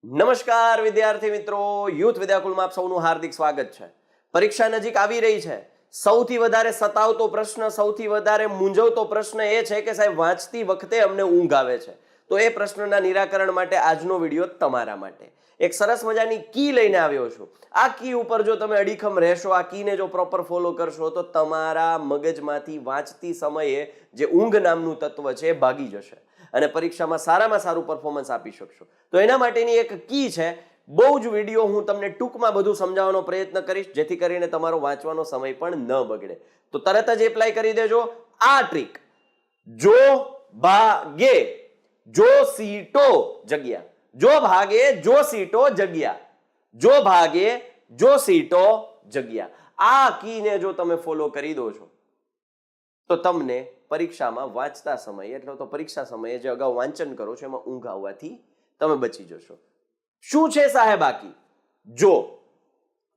નમસ્કાર વિદ્યાર્થી મિત્રો, યુથ વિદ્યાકુલમાં આપ સૌનું હાર્દિક સ્વાગત છે. પરીક્ષા નજીક આવી રહી છે. સૌથી વધારે સતાવતો પ્રશ્ન, સૌથી વધારે મૂંઝવતો પ્રશ્ન એ છે કે સાહેબ વાંચતી વખતે અમને ઊંઘ આવે છે. તો એ પ્રશ્નના નિરાકરણ માટે આજનો વિડીયો તમારા માટે. એક સરસ મજાની કી લઈને આવ્યો છું. આ કી ઉપર જો તમે અડીખમ રહેશો, આ કીને જો પ્રોપર ફોલો કરશો તો તમારા મગજમાંથી વાંચતી સમયે જે ઊંઘ નામનું તત્વ છે એ ભાગી જશે અને પરીક્ષામાં સારામાં સારું પરફોર્મન્સ આપી શકશો. તો એના માટેની એક કી છે. બહુ જ વિડીયો હું તમને ટૂંકમાં બધું સમજાવવાનો પ્રયત્ન કરીશ જેથી કરીને તમારો વાંચવાનો સમય પણ ન બગડે. તો તરત જ એપ્લાય કરી દેજો આ ટ્રીક. જો ભાગે જો સીટો જગ્યા, જો ભાગે જો સીટો જગ્યા, જો ભાગે જો સીટો જગ્યા. આ કીને જો તમે ફોલો કરી દો છો તો તમને પરીક્ષામાં વાંચતા સમયે એટલે તો પરીક્ષા સમયે જે અગાઉ વાંચન કરો છો એમાં ઊંઘ આવવાથી તમે બચી જશો. શું છે સાહેબ આ કી? જો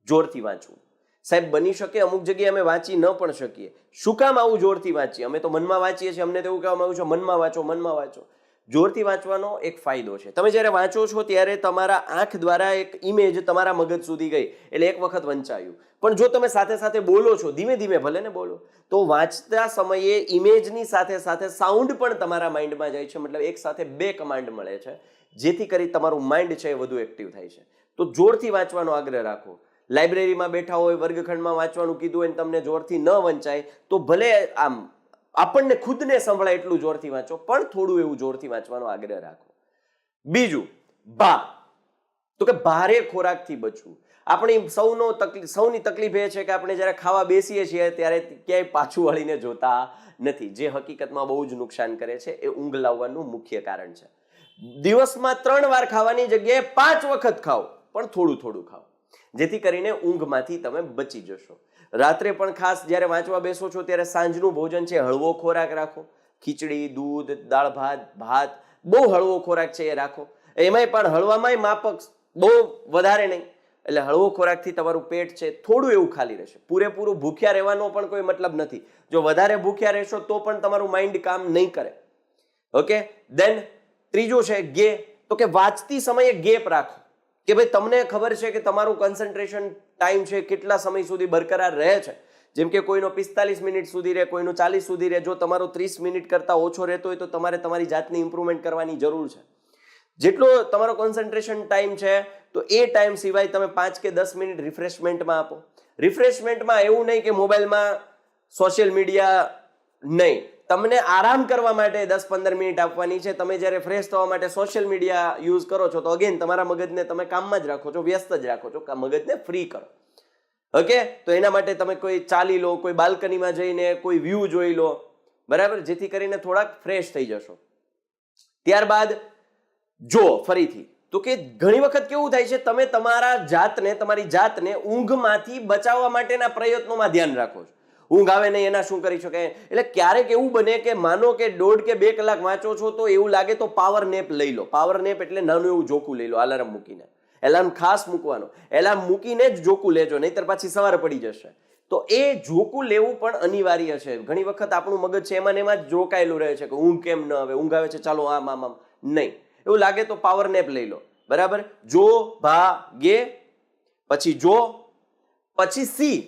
જોરથી વાંચવું. સાહેબ બની શકે અમુક જગ્યાએ અમે વાંચી ન પણ શકીએ. શું કામ આવું જોરથી વાંચીએ? અમે તો મનમાં વાંચીએ છીએ, અમને તો એવું કહેવામાં આવ્યું છે મનમાં વાંચો, મનમાં વાંચો. જોરથી વાંચવાનો એક ફાયદો છે. તમે જ્યારે વાંચો છો ત્યારે તમારા આંખ દ્વારા એક ઇમેજ તમારા મગજ સુધી ગઈ એટલે એક વખત વંચાયું. પણ જો તમે સાથે સાથે બોલો છો, ધીમે ધીમે ભલે ને બોલો, તો વાંચતા સમયે ઇમેજની સાથે સાથે સાઉન્ડ પણ તમારા માઇન્ડમાં જાય છે. મતલબ એક સાથે બે કમાન્ડ મળે છે જેથી કરી તમારું માઇન્ડ છે એ વધુ એક્ટિવ થાય છે. તો જોરથી વાંચવાનો આગ્રહ રાખો. લાઇબ્રેરીમાં બેઠા હોય, વર્ગખંડમાં વાંચવાનું કીધું હોય તમને જોરથી ન વંચાય તો ભલે આમ આપણને ખુદને સંભળાય એટલું જોરથી વાંચો, પણ થોડું એવું જોરથી વાંચવાનો આગ્રહ રાખો. બીજું, તો કે ભારે ખોરાકથી બચવું. આપણી સૌની તકલીફ એ છે કે આપણે જ્યારે ખાવા બેસીએ છીએ ત્યારે ક્યાંય પાછું વળીને જોતા નથી, જે હકીકતમાં બહુ જ નુકસાન કરે છે. એ ઊંઘ લાવવાનું મુખ્ય કારણ છે. દિવસમાં 3 વાર ખાવાની જગ્યાએ 5 વખત ખાઓ, પણ થોડું થોડું ખાઓ જેથી કરીને ઊંઘમાંથી તમે બચી જશો. રાત્રે પણ ખાસ જ્યારે વાંચવા બેસો છો ત્યારે સાંજનું ભોજન છે હળવો ખોરાક રાખો. ખીચડી, દૂધ, દાળ ભાત બહુ હળવો ખોરાક છે એ રાખો. એમાંય પણ હળવામાંય માપક, બહુ વધારે નહીં. એટલે હળવો ખોરાકથી તમારું પેટ છે થોડું એવું ખાલી રહેશે. પૂરેપૂરું ભૂખ્યા રહેવાનો પણ કોઈ મતલબ નથી. જો વધારે ભૂખ્યા રહેશો તો પણ તમારું માઇન્ડ કામ નહીં કરે. ઓકે. દેન ત્રીજું છે ગે. તો કે વાંચતી સમયે ગેપ રાખો કે ભાઈ તમને ખબર છે કે તમારું કન્સન્ટ્રેશન ટાઈમ છે કેટલા સમય સુધી બરકરાર રહે છે. જેમ કે કોઈનો 45 મિનિટ સુધી રહે, કોઈનો 40 સુધી રહે. જો તમારો 30 મિનિટ કરતા ઓછો રહેતો હોય તો તમારે તમારી જાતની ઇમ્પ્રુવમેન્ટ કરવાની જરૂર છે. જેટલો તમારો કન્સન્ટ્રેશન ટાઈમ છે તો એ ટાઈમ સિવાય તમે 5 કે 10 મિનિટ રિફ્રેશમેન્ટમાં આપો. રિફ્રેશમેન્ટમાં એવું નહીં કે મોબાઈલમાં, સોશિયલ મીડિયા નહીં. તમને આરામ કરવા માટે 10-15 મિનિટ આપવાની છે. તમે જ્યારે ફ્રેશ થવા માટે સોશિયલ મીડિયા યુઝ કરો છો તો અગેન તમારા મગજને તમે કામમાં જ રાખો છો, વ્યસ્ત જ રાખો છો. મગજને ફ્રી કરો. ઓકે. તો એના માટે તમે કોઈ ચાલી લો, કોઈ બાલ્કનીમાં જઈને કોઈ વ્યૂ જોઈ લો, બરાબર, જેથી કરીને થોડાક ફ્રેશ થઈ જશો. ત્યારબાદ જો ફરીથી તો કે ઘણી વખત કેવું થાય છે તમે તમારી જાતને ઊંઘમાંથી બચાવવા માટેના પ્રયત્નોમાં ધ્યાન રાખો છો. ઊંઘ આવે નહીં એના શું કરી શકાય. એટલે ક્યારેક એવું બને કે માનો કે 1.5 કે 2 કલાક વાંચો છો તો એવું લાગે તો પાવર નેપ લઈ લો. પાવર નેપ એટલે નાનું એવું જોકું લઈ લો અલાર્મ મૂકીને. એલાર્મ ખાસ મૂકવાનો, એલાર્મ મૂકીને જ જોકું લેજો, નહીતર પાછી સવારે પડી જશે. તો એ જોકું લેવું પણ અનિવાર્ય છે. ઘણી વખત આપણું મગજ છે એમાં ને એમાં જ જોકાયેલું રહે છે કે ઊંઘ કેમ ન આવે, ઊંઘ આવે છે ચાલો આમ. નહીં, એવું લાગે તો પાવર નેપ લઈ લો. બરાબર. જો ભાગે પછી જો પછી સી.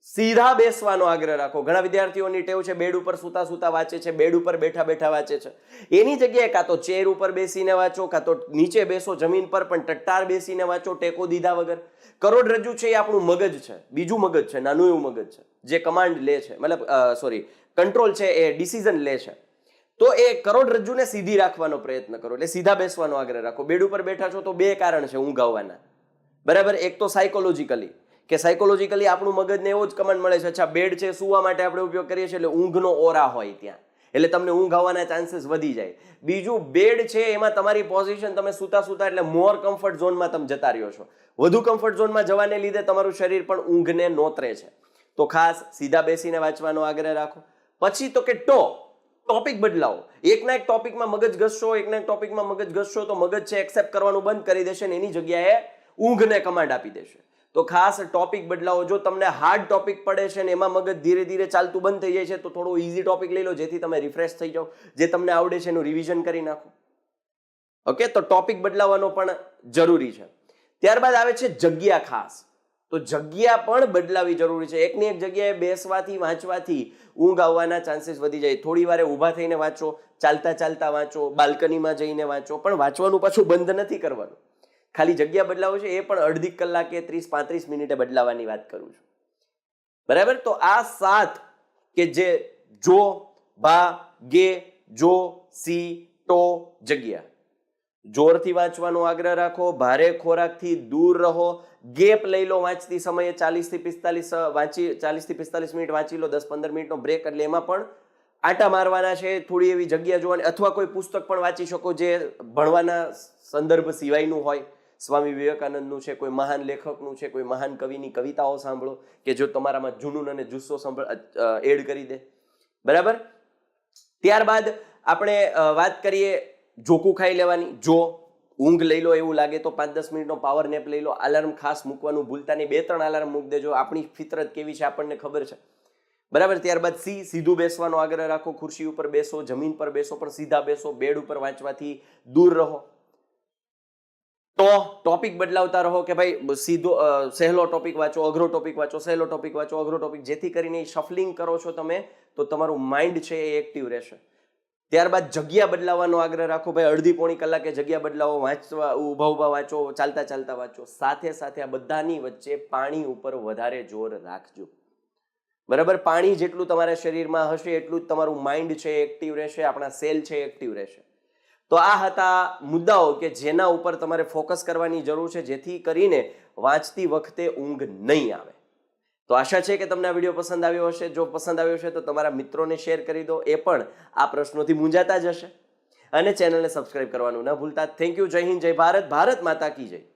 સીધા બેસવાનો આગ્રહ રાખો. ઘણા વિદ્યાર્થીઓની ટેવ છે બેડ ઉપર સુતા સુતા વાંચે છે, બેડ ઉપર બેઠા બેઠા વાંચે છે. એની જગ્યાએ કાં તો ચેર ઉપર બેસીને વાંચો, કાં તો નીચે બેસો જમીન પર, પણ ટટ્ટાર બેસીને વાંચો ટેકો દીધા વગર. કરોડરજ્જુ છે એ આપણું મગજ છે, બીજું મગજ છે, નાનું એવું મગજ છે જે કમાન્ડ લે છે, મતલબ કંટ્રોલ છે, એ ડિસિઝન લે છે. તો એ કરોડરજ્જુને સીધી રાખવાનો પ્રયત્ન કરો. એટલે સીધા બેસવાનો આગ્રહ રાખો. બેડ ઉપર બેઠા છો તો 2 કારણ છે ઊંઘ આવવાના, બરાબર. એક તો સાયકોલોજીકલી કે સાયકોલોજીકલી આપણું મગજને એવો જ કમાન્ડ મળે છે અચ્છા બેડ છે, સુવા માટે આપણે ઉપયોગ કરીએ છીએ એટલે ઊંઘનો ઓરા હોય ત્યાં, એટલે તમને ઊંઘ આવવાના ચાન્સીસ વધી જાય. બીજું, બેડ છે એમાં તમારી પોઝિશન, તમે સુતા એટલે મોર કમ્ફર્ટ ઝોનમાં તમે જતા રહ્યો છો. વધુ કમ્ફર્ટ ઝોનમાં જવાને લીધે તમારું શરીર પણ ઊંઘને નોતરે છે. તો ખાસ સીધા બેસીને વાંચવાનો આગ્રહ રાખો. પછી તો કે ટોપિક બદલાવો. એકના એક ટોપિકમાં મગજ ઘસશો તો મગજ છે એક્સેપ્ટ કરવાનું બંધ કરી દેશે ને એની જગ્યાએ ઊંઘને કમાન્ડ આપી દેશે. તો ખાસ ટોપિક બદલાવો. જો તમને હાર્ડ ટોપિક પડે છે ને એમાં મગજ ધીરે ધીરે ચાલતું બંધ થઈ જાય છે તો થોડો ઈઝી ટોપિક લઈ લો જેથી તમે રિફ્રેશ થઈ જાઓ. જે તમને આવડે છે એનું રિવિઝન કરી નાખો. ઓકે, તો ટોપિક બદલાવાનો પણ જરૂરી છે. ત્યારબાદ આવે છે જગ્યા ખાસ. તો જગ્યા પણ બદલાવી જરૂરી છે. એકની એક જગ્યાએ બેસવાથી વાંચવાથી ઊંઘ આવવાના ચાન્સીસ વધી જાય. થોડી વારે ઊભા થઈને વાંચો, ચાલતા ચાલતા વાંચો, બાલ્કનીમાં જઈને વાંચો, પણ વાંચવાનું પાછું બંધ નથી કરવાનું. ખાલી જગ્યા બદલાવો છે એ પણ અડધી કલાકે 30-35 મિનિટે બદલાવાની વાત કરું છું. બરાબર. તો આ 7 કે જે જો, ભા, ગે, જો, સી, ટો, જગ્યા. જોરથી વાંચવાનો આગ્રહ રાખો, ભારે ખોરાકથી દૂર રહો, ગેપ લઈ લો વાંચતી સમયે 40 થી 45 મિનિટ વાંચી લો, 10-15 મિનિટનો બ્રેક, એટલે એમાં પણ આંટા મારવાના છે, થોડી એવી જગ્યા જોવાની, અથવા કોઈ પુસ્તક પણ વાંચી શકો જે ભણવાના સંદર્ભ સિવાયનું હોય. સ્વામી વિવેકાનંદનું છે, કોઈ મહાન લેખકનું છે, કોઈ મહાન કવિની કવિતાઓ સાંભળો કે જો તમારામાં જુનૂન અને જુસ્સો એડ કરી દે. બરાબર. ત્યારબાદ આપણે વાત કરીએ જોકું ખાઈ લેવાની. જો ઊંઘ લઈ લો એવું લાગે તો 5-10 મિનિટનો પાવર નેપ લઈ લો. અલાર્મ ખાસ મૂકવાનું ભૂલતા નહીં. 2-3 અલાર્મ મૂકી દેજો. આપણી ફિતરત કેવી છે આપણને ખબર છે. બરાબર. ત્યારબાદ સી, સીધું બેસવાનો આગ્રહ રાખો. ખુરશી ઉપર બેસો, જમીન પર બેસો, પણ સીધા બેસો. બેડ ઉપર વાંચવાથી દૂર રહો. તો ટોપિક બદલાવતા રહો કે ભાઈ સીધો સહેલો ટોપિક વાંચો, અઘરો ટોપિક વાંચો, સહેલો ટોપિક વાંચો, અઘરો ટોપિક, જેથી કરીને શફલિંગ કરો છો તમે તો તમારું માઇન્ડ છે એ એક્ટિવ રહેશે. ત્યારબાદ જગ્યા બદલાવવાનો આગ્રહ રાખો. ભાઈ અડધી પોણી કલાકે જગ્યા બદલાવો, વાંચવા ઊભા ઊભા વાંચો, ચાલતા ચાલતા વાંચો. સાથે સાથે આ બધાની વચ્ચે પાણી ઉપર વધારે જોર રાખજો. બરાબર. પાણી જેટલું તમારા શરીરમાં હશે એટલું જ તમારું માઇન્ડ છે એક્ટિવ રહેશે, આપણા સેલ છે એક્ટિવ રહેશે. તો આ હતા મુદ્દાઓ કે જેના ઉપર તમારે ફોકસ કરવાની જરૂર છે, જેથી કરીને વાંચતી વખતે ઊંઘ નહીં આવે. તો આશા છે કે તમને આ વિડીયો પસંદ આવ્યો હશે. જો પસંદ આવ્યો છે તો તમારા મિત્રોને શેર કરી દો, એ પણ આ પ્રશ્નોથી મૂંઝાતા જ હશે. અને ચેનલને સબસ્ક્રાઇબ કરવાનું ન ભૂલતા. Thank you. જય હિન્દ, જય ભારત. ભારત માતા કી જય.